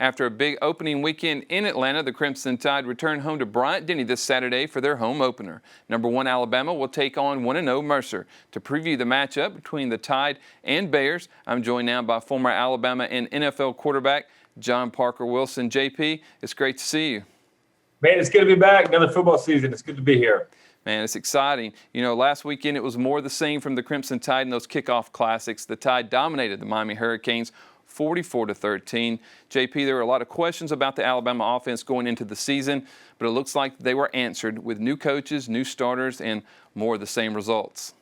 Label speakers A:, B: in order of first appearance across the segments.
A: After a big opening weekend in Atlanta, the Crimson Tide return home to Bryant-Denny this Saturday for their home opener. Number 1 Alabama will take on 1-0 Mercer. To preview the matchup between the Tide and Bears, I'm joined now by former Alabama and NFL quarterback John Parker Wilson. JP, it's great to see you.
B: Man, it's good to be back. Another football season. It's good to be here.
A: Man, it's exciting. You know, last weekend it was more the same from the Crimson Tide in those kickoff classics. The Tide dominated the Miami Hurricanes 44-13. JP, there were a lot of questions about the Alabama offense going into the season, but it looks like they were answered with new coaches, new starters, and more of the same results.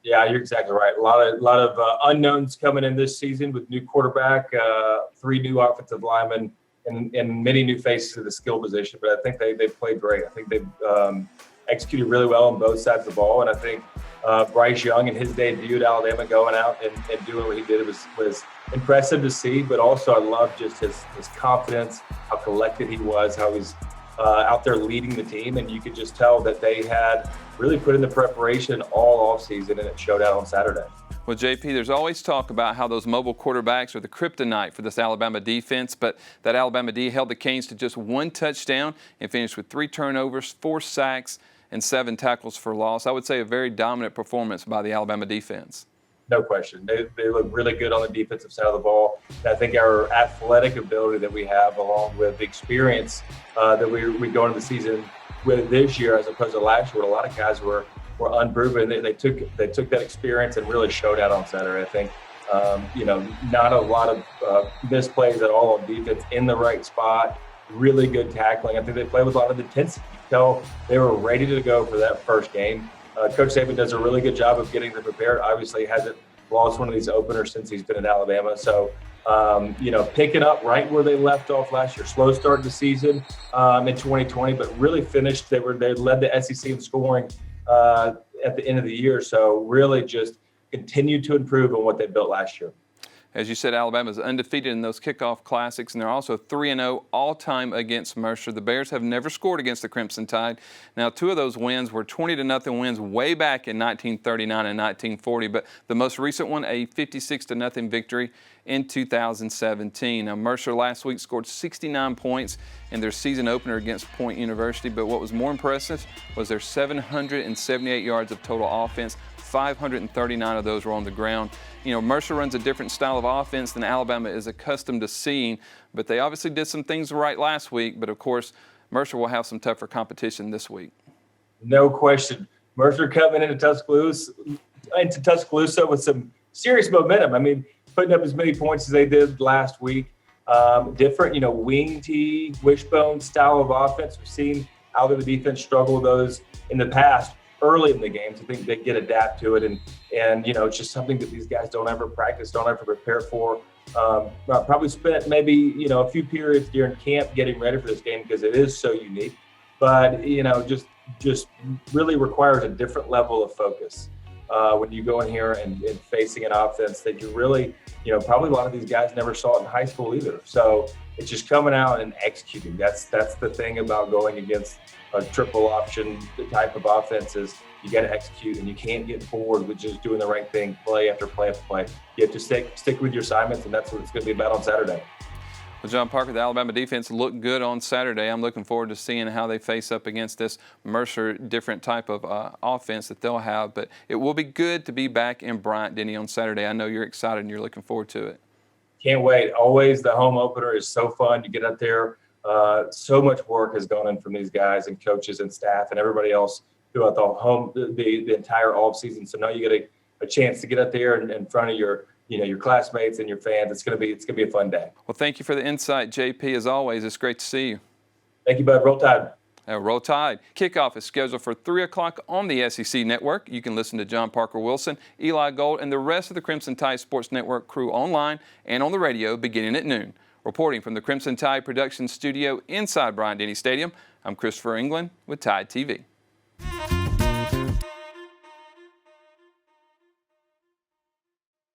B: Yeah, you're exactly right. A lot of unknowns coming in this season with new quarterback, 3 new offensive linemen, and many new faces to the skill position. But I think they played great. I think they've executed really well on both sides of the ball. And I think Bryce Young in his debut at Alabama going out and doing what he did was impressive to see. But also I love just his confidence, how collected he was, how he's out there leading the team. And you could just tell that they had really put in the preparation all offseason, and it showed out on Saturday.
A: Well, JP, there's always talk about how those mobile quarterbacks are the kryptonite for this Alabama defense, but that Alabama D held the Canes to just 1 touchdown and finished with 3 turnovers, 4 sacks, and 7 tackles for loss. I would say a very dominant performance by the Alabama defense.
B: No question. They look really good on the defensive side of the ball. And I think our athletic ability that we have, along with the experience that we go into the season with this year as opposed to last year, where a lot of guys were unproven. They took that experience and really showed out on Saturday. I think, not a lot of misplays at all on defense, in the right spot, really good tackling. I think they played with a lot of intensity. You can tell they were ready to go for that first game. Coach Saban does a really good job of getting them prepared. Obviously, hasn't lost one of these openers since he's been in Alabama. So, picking up right where they left off last year. Slow start to the season in 2020, but really finished. They led the SEC in scoring at the end of the year. So really just continue to improve on what they built last year.
A: As you said, Alabama is undefeated in those kickoff classics, and they're also 3-0 all-time against Mercer. The Bears have never scored against the Crimson Tide. Now, 2 of those wins were 20-0 wins way back in 1939 and 1940, but the most recent one, a 56-0 victory in 2017. Now, Mercer last week scored 69 points in their season opener against Point University, but what was more impressive was their 778 yards of total offense. 539 of those were on the ground. You know, Mercer runs a different style of offense than Alabama is accustomed to seeing, but they obviously did some things right last week. But of course, Mercer will have some tougher competition this week.
B: No question. Mercer coming into Tuscaloosa with some serious momentum. I mean, putting up as many points as they did last week. Different, wing tee, wishbone style of offense. We've seen how the defense struggle with those in the past. Early in the games, I think they get adapt to it, and it's just something that these guys don't ever practice, don't ever prepare for. Probably spent maybe a few periods during camp getting ready for this game because it is so unique. But just really requires a different level of focus when you go in here and facing an offense that you really, probably a lot of these guys never saw it in high school either. So it's just coming out and executing. That's the thing about going against a triple option type of offense is you got to execute, and you can't get forward with just doing the right thing play after play after play. You have to stick with your assignments, and that's what it's going to be about on Saturday.
A: Well, John Parker, the Alabama defense looked good on Saturday. I'm looking forward to seeing how they face up against this Mercer different type of offense that they'll have. But it will be good to be back in Bryant-Denny on Saturday. I know you're excited and you're looking forward to it.
B: Can't wait. Always the home opener is so fun to get out there. So much work has gone in from these guys and coaches and staff and everybody else throughout the entire off season. So now you get a chance to get out there in front of your classmates and your fans. It's gonna be a fun day.
A: Well, thank you for the insight, JP. As always, it's great to see you.
B: Thank you, bud. Roll Tide.
A: Roll Tide. Kickoff is scheduled for 3 o'clock on the SEC Network. You can listen to John Parker Wilson, Eli Gold, and the rest of the Crimson Tide Sports Network crew online and on the radio beginning at noon. Reporting from the Crimson Tide Production Studio inside Bryant-Denny Stadium, I'm Christopher England with Tide TV.